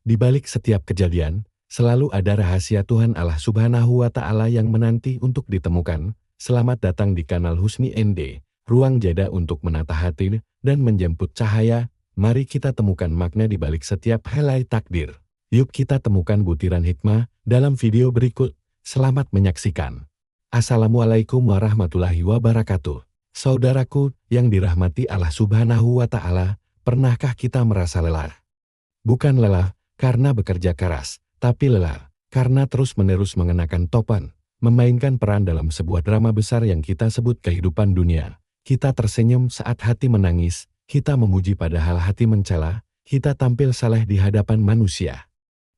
Di balik setiap kejadian, selalu ada rahasia Tuhan Allah Subhanahu wa Ta'ala yang menanti untuk ditemukan. Selamat datang di kanal Husni ND, ruang jeda untuk menata hati dan menjemput cahaya. Mari kita temukan makna di balik setiap helai takdir. Yuk kita temukan butiran hikmah dalam video berikut. Selamat menyaksikan. Assalamualaikum warahmatullahi wabarakatuh. Saudaraku yang dirahmati Allah Subhanahu wa Ta'ala, pernahkah kita merasa lelah? Bukan lelah karena bekerja keras, tapi lelah karena terus-menerus mengenakan topan, memainkan peran dalam sebuah drama besar yang kita sebut kehidupan dunia. Kita tersenyum saat hati menangis, kita memuji padahal hati mencela, kita tampil saleh di hadapan manusia.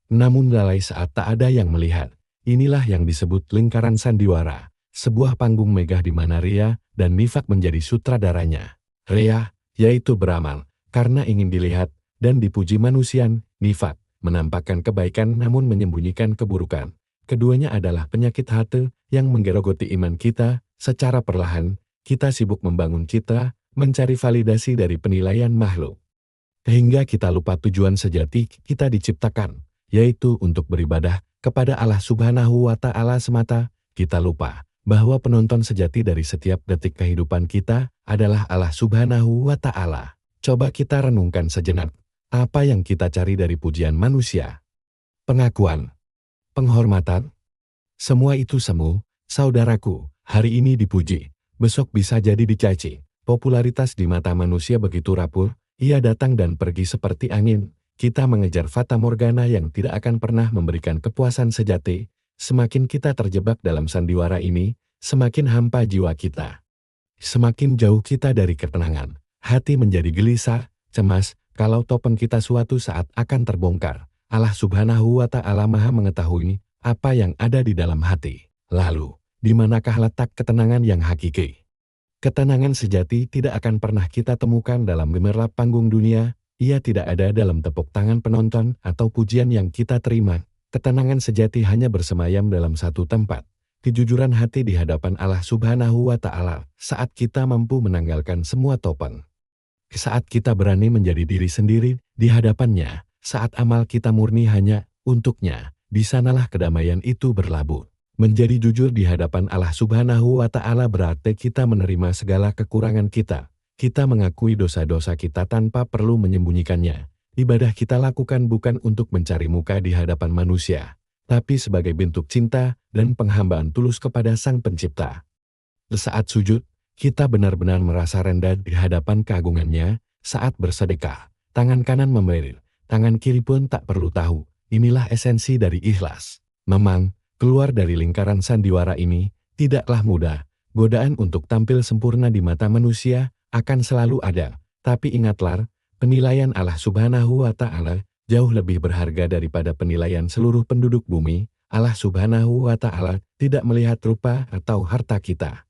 Namun lalai saat tak ada yang melihat. Inilah yang disebut lingkaran sandiwara, sebuah panggung megah di mana ria dan nifak menjadi sutradaranya. Ria, yaitu beramal, karena ingin dilihat dan dipuji manusia. Nifak, menampakkan kebaikan namun menyembunyikan keburukan. Keduanya adalah penyakit hati yang menggerogoti iman kita. Secara perlahan, kita sibuk membangun citra, mencari validasi dari penilaian makhluk. Hingga kita lupa tujuan sejati kita diciptakan, yaitu untuk beribadah kepada Allah Subhanahu wa Ta'ala semata. Kita lupa bahwa penonton sejati dari setiap detik kehidupan kita adalah Allah Subhanahu wa Ta'ala. Coba kita renungkan sejenak. Apa yang kita cari dari pujian manusia? Pengakuan, penghormatan. Semua itu semu, saudaraku, hari ini dipuji, besok bisa jadi dicaci. Popularitas di mata manusia begitu rapuh, ia datang dan pergi seperti angin. Kita mengejar fata morgana yang tidak akan pernah memberikan kepuasan sejati. Semakin kita terjebak dalam sandiwara ini, semakin hampa jiwa kita. Semakin jauh kita dari ketenangan, hati menjadi gelisah, cemas, kalau topeng kita suatu saat akan terbongkar. Allah Subhanahu wa Ta'ala Maha mengetahui apa yang ada di dalam hati. Lalu, di manakah letak ketenangan yang hakiki? Ketenangan sejati tidak akan pernah kita temukan dalam gemerlap panggung dunia. Ia tidak ada dalam tepuk tangan penonton atau pujian yang kita terima. Ketenangan sejati hanya bersemayam dalam satu tempat. Kejujuran hati di hadapan Allah Subhanahu wa Ta'ala saat kita mampu menanggalkan semua topeng. Saat kita berani menjadi diri sendiri di hadapannya, saat amal kita murni hanya untuknya, di sanalah kedamaian itu berlabuh. Menjadi jujur di hadapan Allah Subhanahu wa Ta'ala berarti kita menerima segala kekurangan kita. Kita mengakui dosa-dosa kita tanpa perlu menyembunyikannya. Ibadah kita lakukan bukan untuk mencari muka di hadapan manusia, tapi sebagai bentuk cinta dan penghambaan tulus kepada Sang Pencipta. Saat sujud, kita benar-benar merasa rendah di hadapan keagungannya. Saat bersedekah, tangan kanan memberi, tangan kiri pun tak perlu tahu. Inilah esensi dari ikhlas. Memang, keluar dari lingkaran sandiwara ini tidaklah mudah. Godaan untuk tampil sempurna di mata manusia akan selalu ada. Tapi ingatlah, penilaian Allah Subhanahu wa Ta'ala jauh lebih berharga daripada penilaian seluruh penduduk bumi. Allah Subhanahu wa Ta'ala tidak melihat rupa atau harta kita,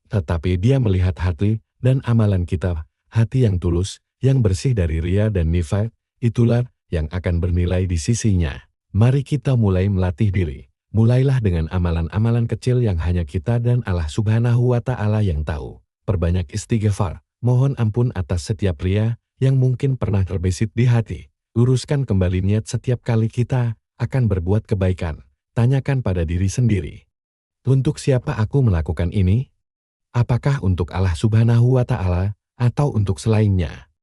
tetapi Dia melihat hati dan amalan kita. Hati yang tulus, yang bersih dari ria dan nifak, itulah yang akan bernilai di sisinya. Mari kita mulai melatih diri. Mulailah dengan amalan-amalan kecil yang hanya kita dan Allah Subhanahu wa Ta'ala yang tahu. Perbanyak istighfar, mohon ampun atas setiap ria yang mungkin pernah terbesit di hati. Luruskan kembali niat setiap kali kita akan berbuat kebaikan. Tanyakan pada diri sendiri. Untuk siapa aku melakukan ini? Apakah untuk Allah Subhanahu wa Ta'ala atau untuk selainnya?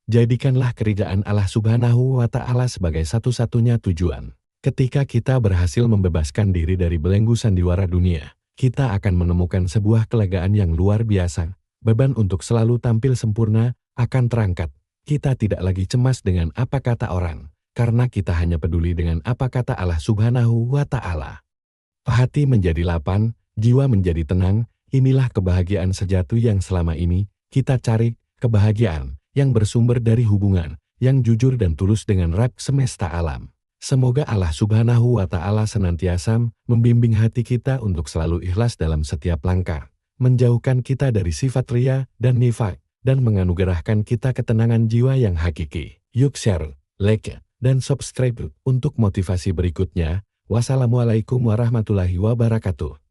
Jadikanlah kerjaan Allah Subhanahu wa Ta'ala sebagai satu-satunya tujuan. Ketika kita berhasil membebaskan diri dari belenggu sandiwara dunia, kita akan menemukan sebuah kelegaan yang luar biasa. Beban untuk selalu tampil sempurna akan terangkat. Kita tidak lagi cemas dengan apa kata orang, karena kita hanya peduli dengan apa kata Allah Subhanahu wa Ta'ala. Hati menjadi lapang, jiwa menjadi tenang. Inilah kebahagiaan sejati yang selama ini kita cari, kebahagiaan yang bersumber dari hubungan yang jujur dan tulus dengan Rabb semesta alam. Semoga Allah Subhanahu wa Ta'ala senantiasa membimbing hati kita untuk selalu ikhlas dalam setiap langkah, menjauhkan kita dari sifat ria dan nifak, dan menganugerahkan kita ketenangan jiwa yang hakiki. Yuk share, like, dan subscribe untuk motivasi berikutnya. Wassalamualaikum warahmatullahi wabarakatuh.